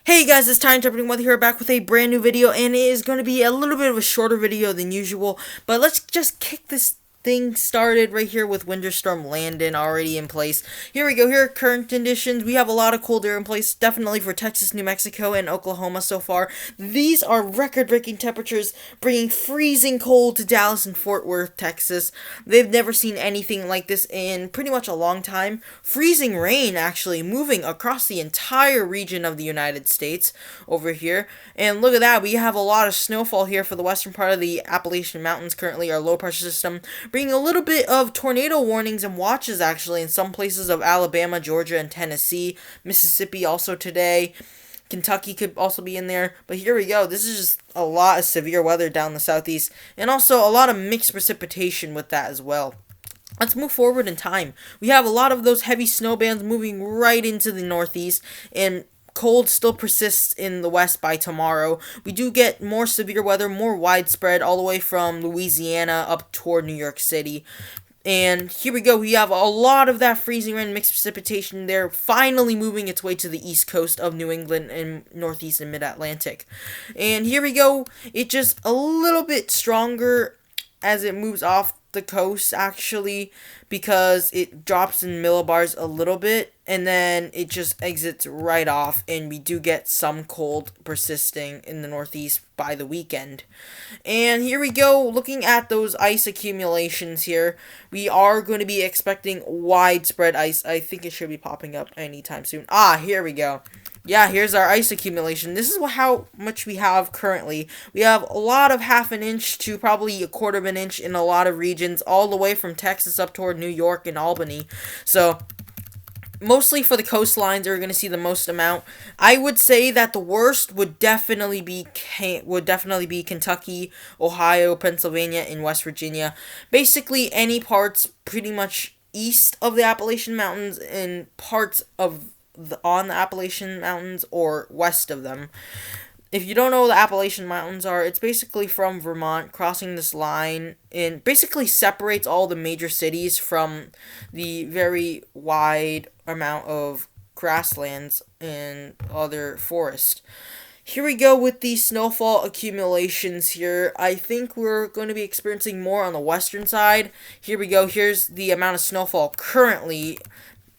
Hey guys, it's Time Interpreting Weather here, back with a brand new video, and it is going to be a little bit of a shorter video than usual, but let's just kick this thing started right here with Winter Storm Landon already in place. Here we go. Here are current conditions. We have a lot of cold air in place, definitely for Texas, New Mexico, and Oklahoma so far. These are record-breaking temperatures, bringing freezing cold to Dallas and Fort Worth, Texas. They've never seen anything like this in pretty much a long time. Freezing rain, actually, moving across the entire region of the United States over here. And look at that. We have a lot of snowfall here for the western part of the Appalachian Mountains, currently our low-pressure system, bringing a little bit of tornado warnings and watches, actually, in some places of Alabama, Georgia, and Tennessee. Mississippi also today. Kentucky could also be in there. But here we go. This is just a lot of severe weather down the southeast. And also a lot of mixed precipitation with that as well. Let's move forward in time. We have a lot of those heavy snow bands moving right into the northeast, and cold still persists in the west by tomorrow. We do get more severe weather, more widespread, all the way from Louisiana up toward New York City. And here we go. We have a lot of that freezing rain, mixed precipitation there, finally moving its way to the east coast of New England and northeast and mid-Atlantic. And here we go. It's just a little bit stronger as it moves off the coast, actually, because it drops in millibars a little bit and then it just exits right off, and we do get some cold persisting in the northeast by the weekend. And here we go, looking at those ice accumulations here. We are going to be expecting widespread ice. I think it should be popping up anytime soon. Here we go. Yeah, here's our ice accumulation. This is how much we have currently. We have a lot of half an inch to probably a quarter of an inch in a lot of regions, all the way from Texas up toward New York and Albany. So, mostly for the coastlines, you're going to see the most amount. I would say that the worst would definitely be Kentucky, Ohio, Pennsylvania, and West Virginia. Basically, any parts pretty much east of the Appalachian Mountains and parts of on the Appalachian Mountains or west of them. If you don't know what the Appalachian Mountains are, it's basically from Vermont, crossing this line, and basically separates all the major cities from the very wide amount of grasslands and other forest. Here we go with the snowfall accumulations here. I think we're going to be experiencing more on the western side. Here we go. Here's the amount of snowfall currently.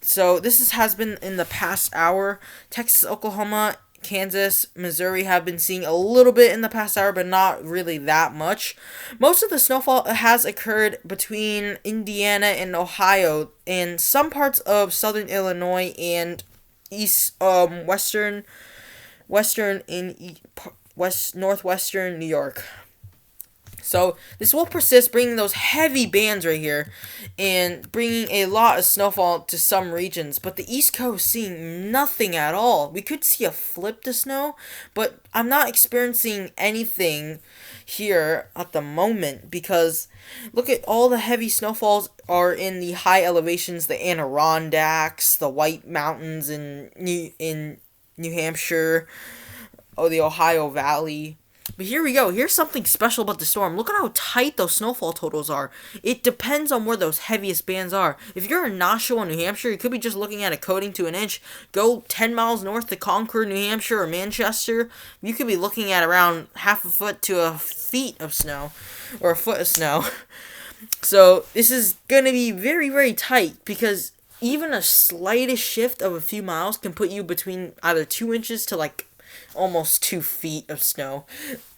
So this has been in the past hour. Texas, Oklahoma, Kansas, Missouri have been seeing a little bit in the past hour, but not really that much. Most of the snowfall has occurred between Indiana and Ohio, and some parts of southern Illinois and northwestern New York. So this will persist, bringing those heavy bands right here and bringing a lot of snowfall to some regions. But the East Coast seeing nothing at all. We could see a flip to snow, but I'm not experiencing anything here at the moment because look at all the heavy snowfalls are in the high elevations, the Adirondacks, the White Mountains in New Hampshire, the Ohio Valley. But here we go. Here's something special about the storm. Look at how tight those snowfall totals are. It depends on where those heaviest bands are. If you're in Nashua, New Hampshire, you could be just looking at a coating to an inch. Go 10 miles north to Concord, New Hampshire, or Manchester. You could be looking at around half a foot to a feet of snow, or a foot of snow. So this is going to be very, very tight because even a slightest shift of a few miles can put you between either 2 inches to like almost 2 feet of snow.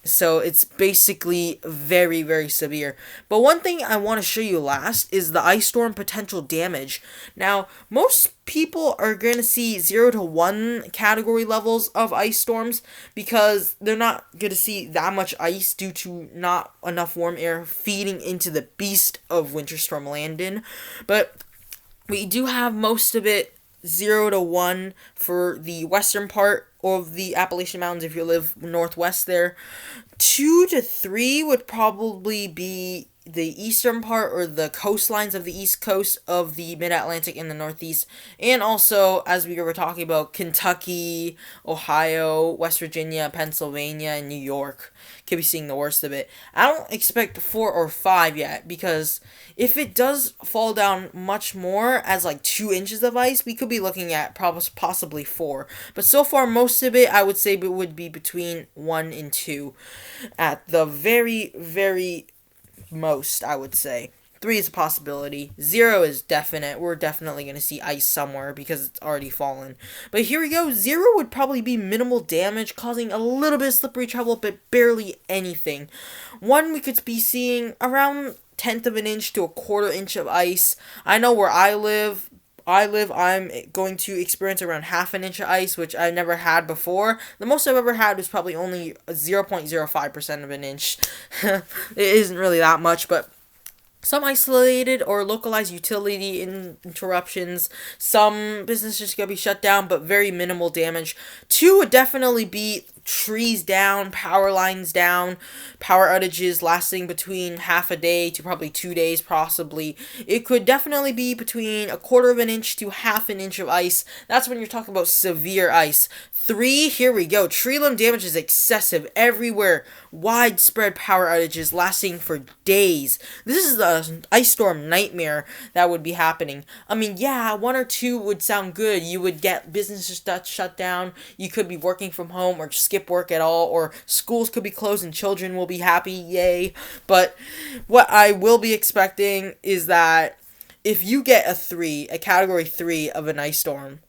So it's basically very, very severe. But one thing I want to show you last is the ice storm potential damage. Now, most people are going to see 0 to 1 category levels of ice storms because they're not going to see that much ice due to not enough warm air feeding into the beast of Winter Storm Landon. But we do have most of it 0 to 1 for the western part of the Appalachian Mountains if you live northwest there. 2 to 3 would probably be the eastern part or the coastlines of the east coast of the mid-Atlantic and the northeast, and also, as we were talking about, Kentucky, Ohio, West Virginia, Pennsylvania, and New York could be seeing the worst of it. I don't expect 4 or 5 yet, because if it does fall down much more as like 2 inches of ice, we could be looking at possibly 4. But so far, most of it, I would say, it would be between 1 and 2 at the very, very most, I would say. 3 is a possibility. 0 is definite. We're definitely going to see ice somewhere because it's already fallen. But here we go. 0 would probably be minimal damage, causing a little bit of slippery trouble, but barely anything. 1, we could be seeing around 1/10 of an inch to a 1/4 inch of ice. I know where I'm going to experience around 1/2 an inch of ice, which I never had before. The most I've ever had was probably only 0.05% of an inch. It isn't really that much, but some isolated or localized utility interruptions. Some businesses going to be shut down, but very minimal damage. 2 would definitely be trees down, power lines down, power outages lasting between half a day to probably 2 days, possibly. It could definitely be between 1/4 of an inch to 1/2 an inch of ice. That's when you're talking about severe ice. 3, here we go. Tree limb damage is excessive everywhere. Widespread power outages lasting for days. This is the ice storm nightmare that would be happening. I mean, yeah, 1 or 2 would sound good. You would get businesses shut down. You could be working from home or skip work at all, or schools could be closed and children will be happy. Yay. But what I will be expecting is that if you get a category 3 of an ice storm,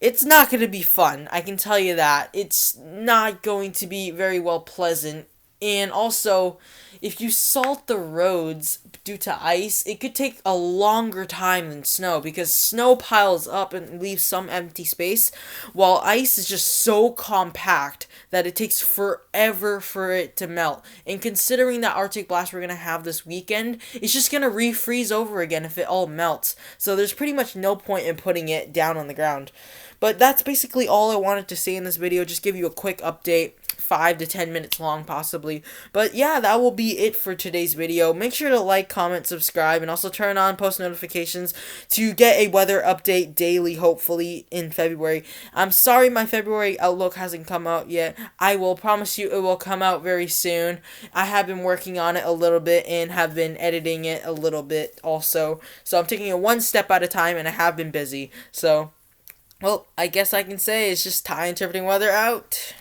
it's not going to be fun. I can tell you that. It's not going to be very well pleasant. And also, if you salt the roads due to ice, it could take a longer time than snow, because snow piles up and leaves some empty space, while ice is just so compact that it takes forever for it to melt. And considering that Arctic blast we're going to have this weekend, it's just going to refreeze over again if it all melts. So there's pretty much no point in putting it down on the ground. But that's basically all I wanted to say in this video. Just give you a quick update. 5 to 10 minutes long, possibly. But yeah, that will be it for today's video. Make sure to like, comment, subscribe, and also turn on post notifications to get a weather update daily, hopefully, in February. I'm sorry my February outlook hasn't come out yet. I will promise you it will come out very soon. I have been working on it a little bit and have been editing it a little bit also. So I'm taking it one step at a time, and I have been busy. So, well, I guess I can say it's just Ty interpreting weather out.